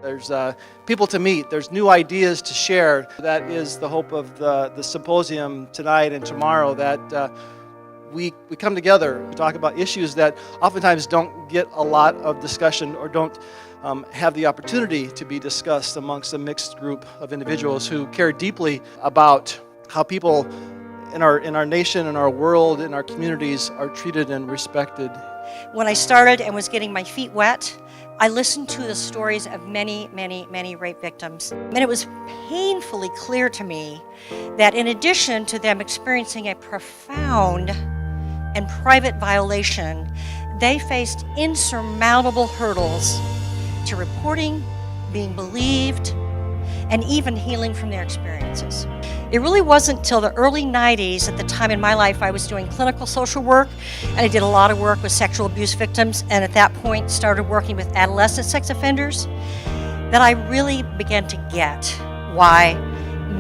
There's people to meet, there's new ideas to share. That is the hope of the symposium tonight and tomorrow, that we come together to talk about issues that oftentimes don't get a lot of discussion or don't have the opportunity to be discussed amongst a mixed group of individuals who care deeply about how people in our nation, in our world, in our communities are treated and respected. When I started and was getting my feet wet, I listened to the stories of many, many, many rape victims. And it was painfully clear to me that in addition to them experiencing a profound and private violation, they faced insurmountable hurdles to reporting, being believed, and even healing from their experiences. It really wasn't till the early 90s, at the time in my life I was doing clinical social work, and I did a lot of work with sexual abuse victims, and at that point started working with adolescent sex offenders, that I really began to get why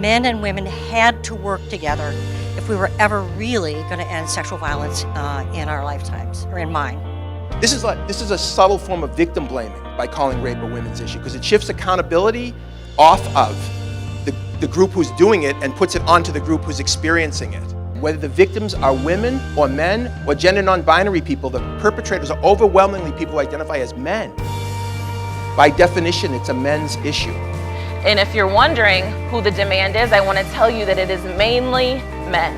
men and women had to work together if we were ever really going to end sexual violence in our lifetimes, or in mine. This is a subtle form of victim blaming by calling rape a women's issue, because it shifts accountability off of the group who's doing it and puts it onto the group who's experiencing it. Whether the victims are women or men or gender non-binary people, the perpetrators are overwhelmingly people who identify as men. By definition, it's a men's issue. And if you're wondering who the demand is, I want to tell you that it is mainly men.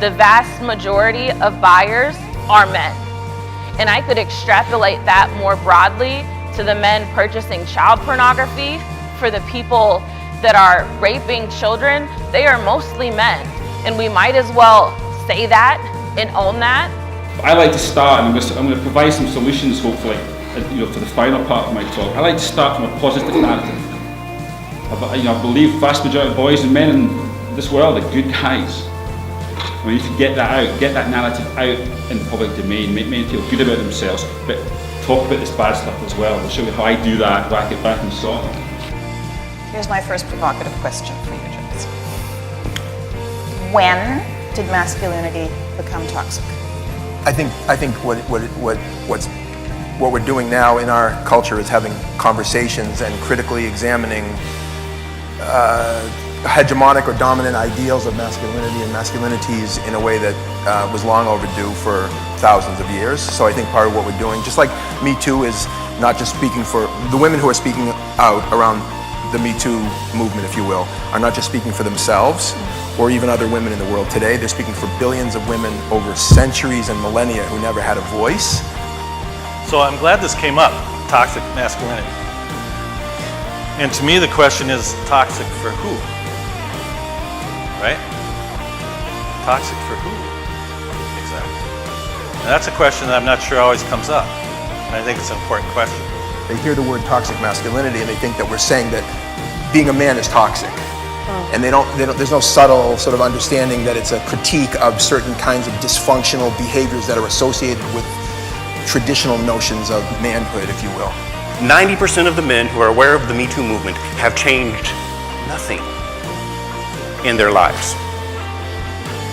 The vast majority of buyers are men. And I could extrapolate that more broadly to the men purchasing child pornography. For the people that are raping children, they are mostly men. And we might as well say that and own that. I like to start, and I'm going to provide some solutions, hopefully, for the final part of my talk. I like to start from a positive narrative. I believe vast majority of boys and men in this world are good guys. We need to get that out, get that narrative out in the public domain, make men feel good about themselves, but talk about this bad stuff as well. I'll show you how I do that, back it back and so on. Here's my first provocative question for you, Jackson. When did masculinity become toxic? I think what we're doing now in our culture is having conversations and critically examining hegemonic or dominant ideals of masculinity and masculinities in a way that was long overdue for thousands of years. So I think part of what we're doing, just like Me Too is not just speaking for the women who are speaking out around the Me Too movement, if you will, are not just speaking for themselves or even other women in the world today. They're speaking for billions of women over centuries and millennia who never had a voice. So I'm glad this came up, toxic masculinity. And to me the question is, toxic for who? Right? Toxic for who? Exactly. And that's a question that I'm not sure always comes up. And I think it's an important question. They hear the word toxic masculinity and they think that we're saying that being a man is toxic. And there's no subtle sort of understanding that it's a critique of certain kinds of dysfunctional behaviors that are associated with traditional notions of manhood, if you will. 90% of the men who are aware of the Me Too movement have changed nothing in their lives.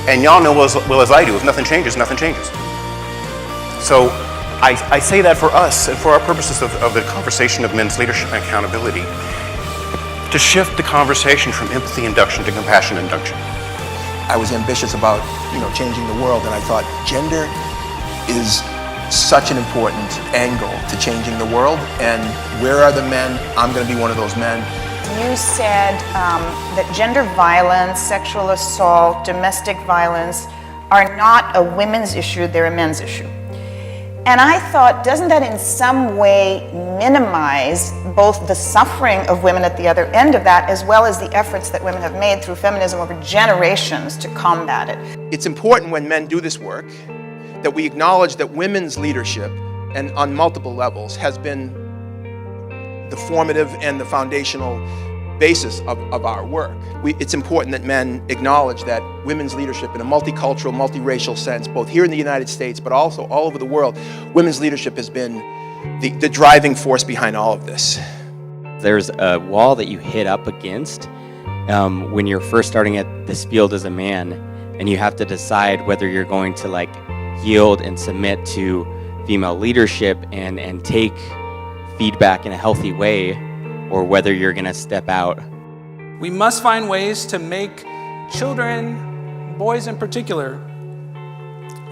And y'all know as well as I do, if nothing changes, nothing changes. So I say that for us and for our purposes of the conversation of men's leadership and accountability, to shift the conversation from empathy induction to compassion induction. I was ambitious about, changing the world, and I thought gender is such an important angle to changing the world, and where are the men? I'm going to be one of those men. You said that gender violence, sexual assault, domestic violence are not a women's issue, they're a men's issue. And I thought, doesn't that in some way minimize both the suffering of women at the other end of that, as well as the efforts that women have made through feminism over generations to combat it? It's important when men do this work that we acknowledge that women's leadership, and on multiple levels, has been the formative and the foundational basis of our work. It's important that men acknowledge that women's leadership in a multicultural, multiracial sense, both here in the United States, but also all over the world, women's leadership has been the driving force behind all of this. There's a wall that you hit up against when you're first starting at this field as a man, and you have to decide whether you're going to yield and submit to female leadership and take feedback in a healthy way, or whether you're going to step out. We must find ways to make children, boys in particular,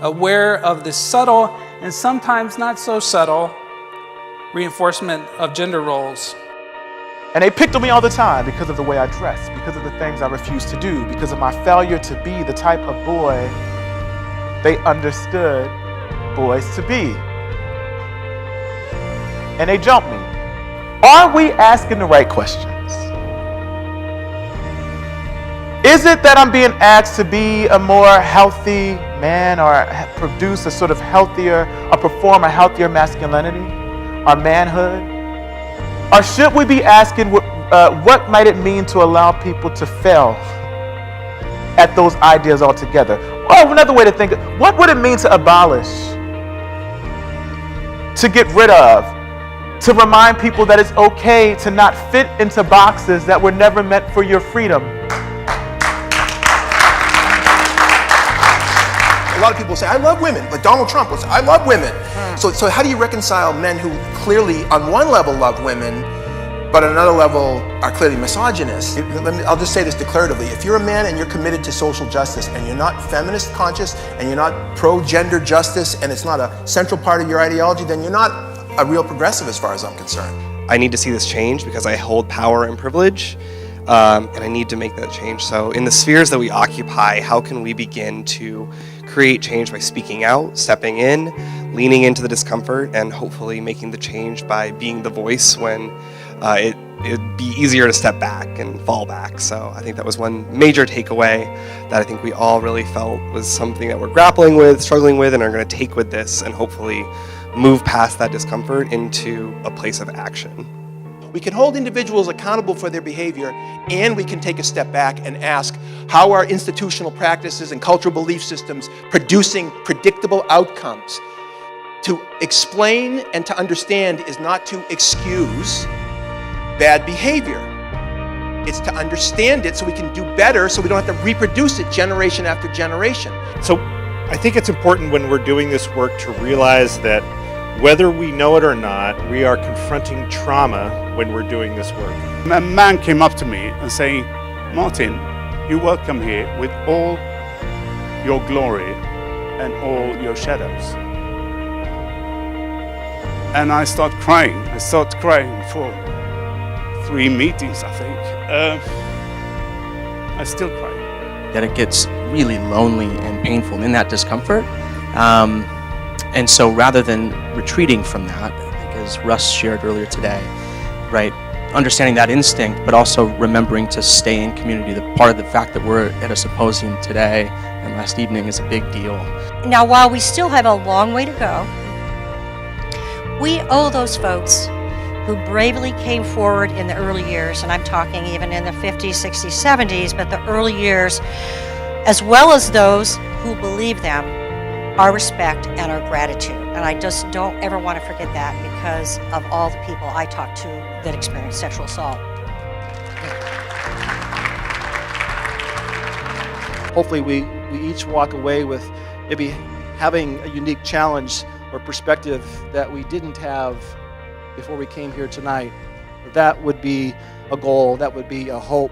aware of the subtle and sometimes not so subtle reinforcement of gender roles. And they picked on me all the time because of the way I dressed, because of the things I refused to do, because of my failure to be the type of boy they understood boys to be. And they jumped me. Are we asking the right questions? Is it that I'm being asked to be a more healthy man or produce a sort of healthier, or perform a healthier masculinity or manhood? Or should we be asking what might it mean to allow people to fail at those ideas altogether? Or another way to think, what would it mean to abolish, to get rid of, to remind people that it's okay to not fit into boxes that were never meant for your freedom? A lot of people say, I love women, like Donald Trump will say, I love women. So how do you reconcile men who clearly on one level love women, but on another level are clearly misogynist? I'll just say this declaratively. If you're a man and you're committed to social justice and you're not feminist conscious and you're not pro-gender justice and it's not a central part of your ideology, then you're not a real progressive as far as I'm concerned. I need to see this change because I hold power and privilege, and I need to make that change. So in the spheres that we occupy, how can we begin to create change by speaking out, stepping in, leaning into the discomfort, and hopefully making the change by being the voice when it'd be easier to step back and fall back. So I think that was one major takeaway that I think we all really felt was something that we're grappling with, struggling with, and are going to take with this and hopefully move past that discomfort into a place of action. We can hold individuals accountable for their behavior, and we can take a step back and ask, how are institutional practices and cultural belief systems producing predictable outcomes? To explain and to understand is not to excuse bad behavior. It's to understand it so we can do better, so we don't have to reproduce it generation after generation. So I think it's important when we're doing this work to realize that whether we know it or not, we are confronting trauma when we're doing this work. A man came up to me and saying, Martin, you're welcome here with all your glory and all your shadows. And I start crying. I start crying for 3 meetings, I think. I still cry. That it gets really lonely and painful in that discomfort. And so rather than retreating from that, I think as Rus shared earlier today, right, understanding that instinct, but also remembering to stay in community. The part of the fact that we're at a symposium today and last evening is a big deal. Now, while we still have a long way to go, we owe those folks who bravely came forward in the early years, and I'm talking even in the 50s, 60s, 70s, but the early years, as well as those who believe them, our respect and our gratitude. And I just don't ever want to forget that because of all the people I talk to that experience sexual assault. Hopefully we each walk away with maybe having a unique challenge or perspective that we didn't have before we came here tonight. That would be a goal, that would be a hope